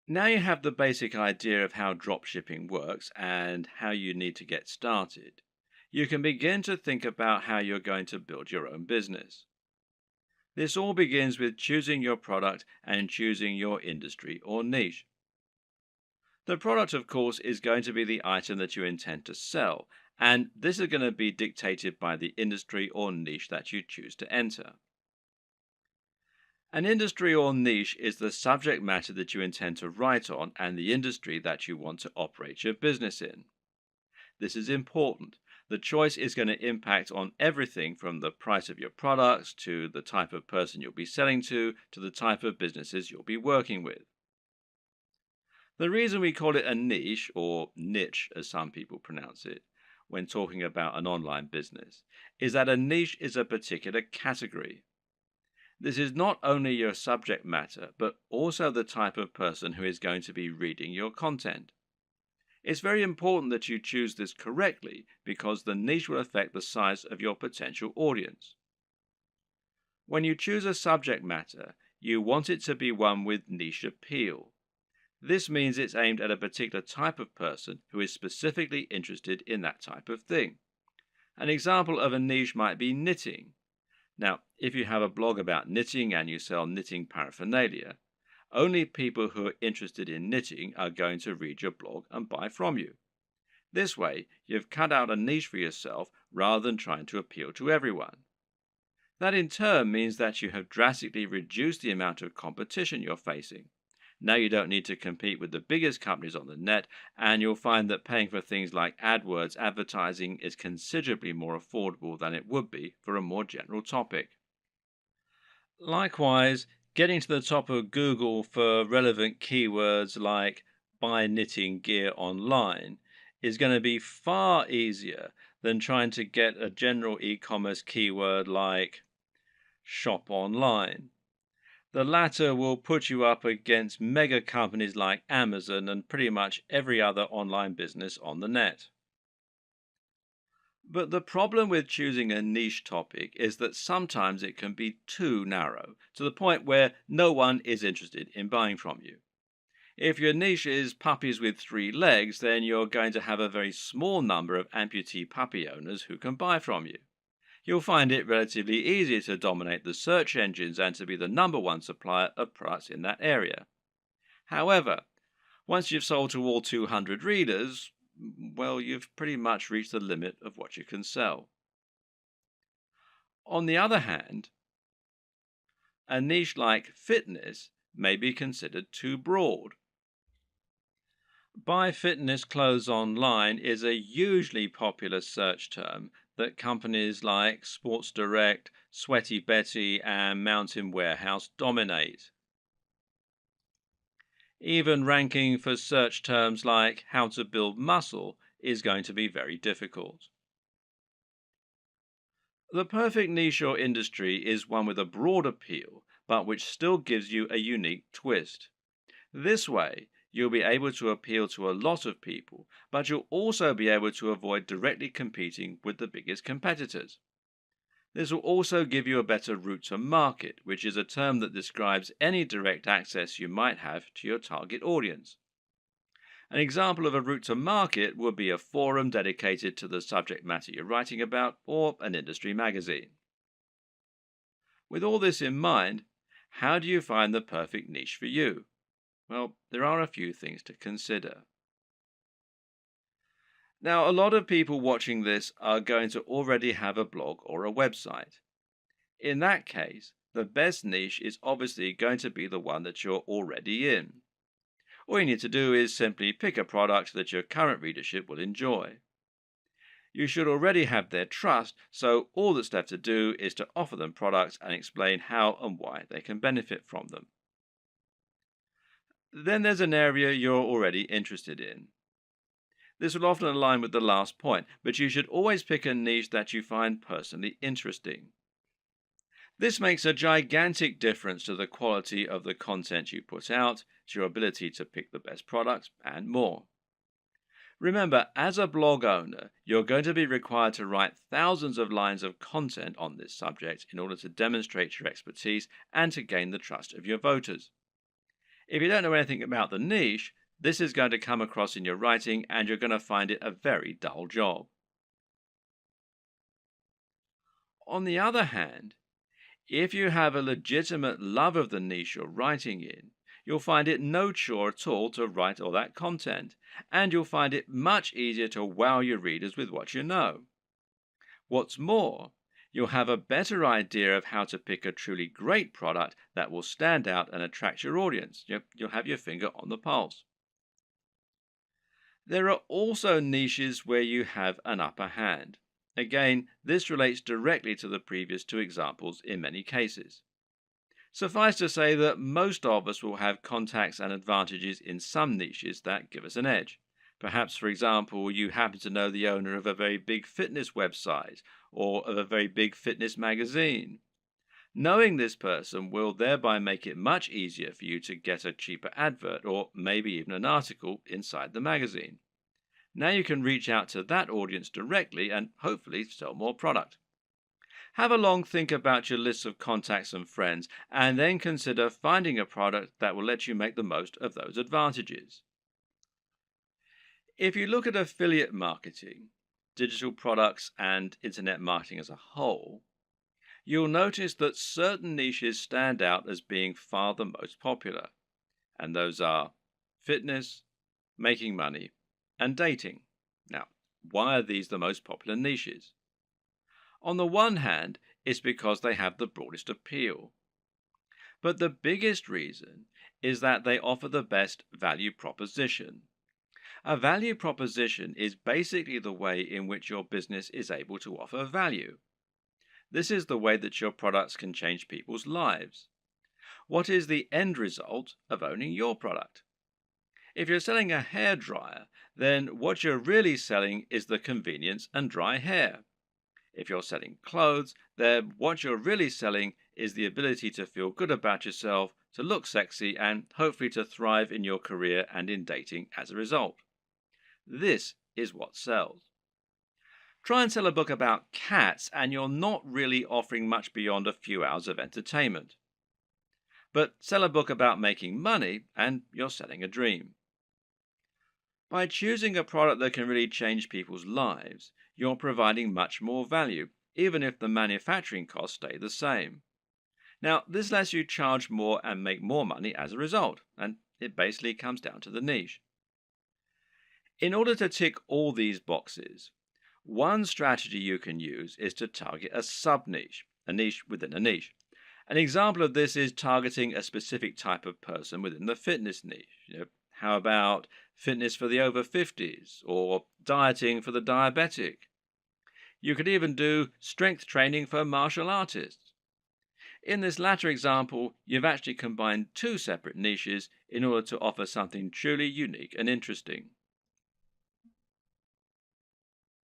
Now you have the basic idea of how dropshipping works and how you need to get started. You can begin to think about how you're going to build your own business. This all begins with choosing your product and choosing your industry or niche. The product, of course, is going to be the item that you intend to sell, and this is going to be dictated by the industry or niche that you choose to enter. An industry or niche is the subject matter that you intend to write on and the industry that you want to operate your business in. This is important. The choice is going to impact on everything from the price of your products to the type of person you'll be selling to the type of businesses you'll be working with. The reason we call it a niche, or niche as some people pronounce it, when talking about an online business, is that a niche is a particular category. This is not only your subject matter, but also the type of person who is going to be reading your content. It's very important that you choose this correctly because the niche will affect the size of your potential audience. When you choose a subject matter, you want it to be one with niche appeal. This means it's aimed at a particular type of person who is specifically interested in that type of thing. An example of a niche might be knitting. Now, if you have a blog about knitting and you sell knitting paraphernalia, only people who are interested in knitting are going to read your blog and buy from you. This way, you've cut out a niche for yourself rather than trying to appeal to everyone. That in turn means that you have drastically reduced the amount of competition you're facing. Now you don't need to compete with the biggest companies on the net, and you'll find that paying for things like AdWords advertising is considerably more affordable than it would be for a more general topic. Likewise, getting to the top of Google for relevant keywords like buy knitting gear online is going to be far easier than trying to get a general e commerce keyword like shop online. The latter will put you up against mega companies like Amazon and pretty much every other online business on the net. But the problem with choosing a niche topic is that sometimes it can be too narrow, to the point where no one is interested in buying from you. If your niche is puppies with three legs, then you're going to have a very small number of amputee puppy owners who can buy from you. You'll find it relatively easy to dominate the search engines and to be the number one supplier of products in that area. However, once you've sold to all 200 readers, well, you've pretty much reached the limit of what you can sell. On the other hand, a niche like fitness may be considered too broad. Buy fitness clothes online is a hugely popular search term that companies like Sports Direct, Sweaty Betty, and Mountain Warehouse dominate. Even ranking for search terms like how to build muscle is going to be very difficult. The perfect niche or industry is one with a broad appeal, but which still gives you a unique twist. This way, you'll be able to appeal to a lot of people, but you'll also be able to avoid directly competing with the biggest competitors. This will also give you a better route to market, which is a term that describes any direct access you might have to your target audience. An example of a route to market would be a forum dedicated to the subject matter you're writing about or an industry magazine. With all this in mind, how do you find the perfect niche for you? Well, there are a few things to consider. Now, a lot of people watching this are going to already have a blog or a website. In that case, the best niche is obviously going to be the one that you're already in. All you need to do is simply pick a product that your current readership will enjoy. You should already have their trust, so all that's left to do is to offer them products and explain how and why they can benefit from them. Then there's an area you're already interested in. This will often align with the last point, but you should always pick a niche that you find personally interesting. This makes a gigantic difference to the quality of the content you put out, to your ability to pick the best products, and more. Remember, as a blog owner, you're going to be required to write thousands of lines of content on this subject in order to demonstrate your expertise and to gain the trust of your voters. If you don't know anything about the niche, this is going to come across in your writing and you're going to find it a very dull job. On the other hand, if you have a legitimate love of the niche you're writing in, you'll find it no chore at all to write all that content, and you'll find it much easier to wow your readers with what you know. What's more, you'll have a better idea of how to pick a truly great product that will stand out and attract your audience. You'll have your finger on the pulse. There are also niches where you have an upper hand. Again, this relates directly to the previous two examples in many cases. Suffice to say that most of us will have contacts and advantages in some niches that give us an edge. Perhaps, for example, you happen to know the owner of a very big fitness website or of a very big fitness magazine. Knowing this person will thereby make it much easier for you to get a cheaper advert or maybe even an article inside the magazine. Now you can reach out to that audience directly and hopefully sell more product. Have a long think about your list of contacts and friends, and then consider finding a product that will let you make the most of those advantages. If you look at affiliate marketing, digital products, and internet marketing as a whole, you'll notice that certain niches stand out as being far the most popular, and those are fitness, making money, and dating. Now, why are these the most popular niches? On the one hand, it's because they have the broadest appeal. But the biggest reason is that they offer the best value proposition. A value proposition is basically the way in which your business is able to offer value. This is the way that your products can change people's lives. What is the end result of owning your product? If you're selling a hairdryer, then what you're really selling is the convenience and dry hair. If you're selling clothes, then what you're really selling is the ability to feel good about yourself, to look sexy, and hopefully to thrive in your career and in dating as a result. This is what sells. Try and sell a book about cats, and you're not really offering much beyond a few hours of entertainment. But sell a book about making money, and you're selling a dream. By choosing a product that can really change people's lives, you're providing much more value, even if the manufacturing costs stay the same. Now, this lets you charge more and make more money as a result, and it basically comes down to the niche. In order to tick all these boxes, one strategy you can use is to target a sub-niche, a niche within a niche. An example of this is targeting a specific type of person within the fitness niche. How about fitness for the over 50s or dieting for the diabetic? You could even do strength training for martial artists. In this latter example, you've actually combined two separate niches in order to offer something truly unique and interesting.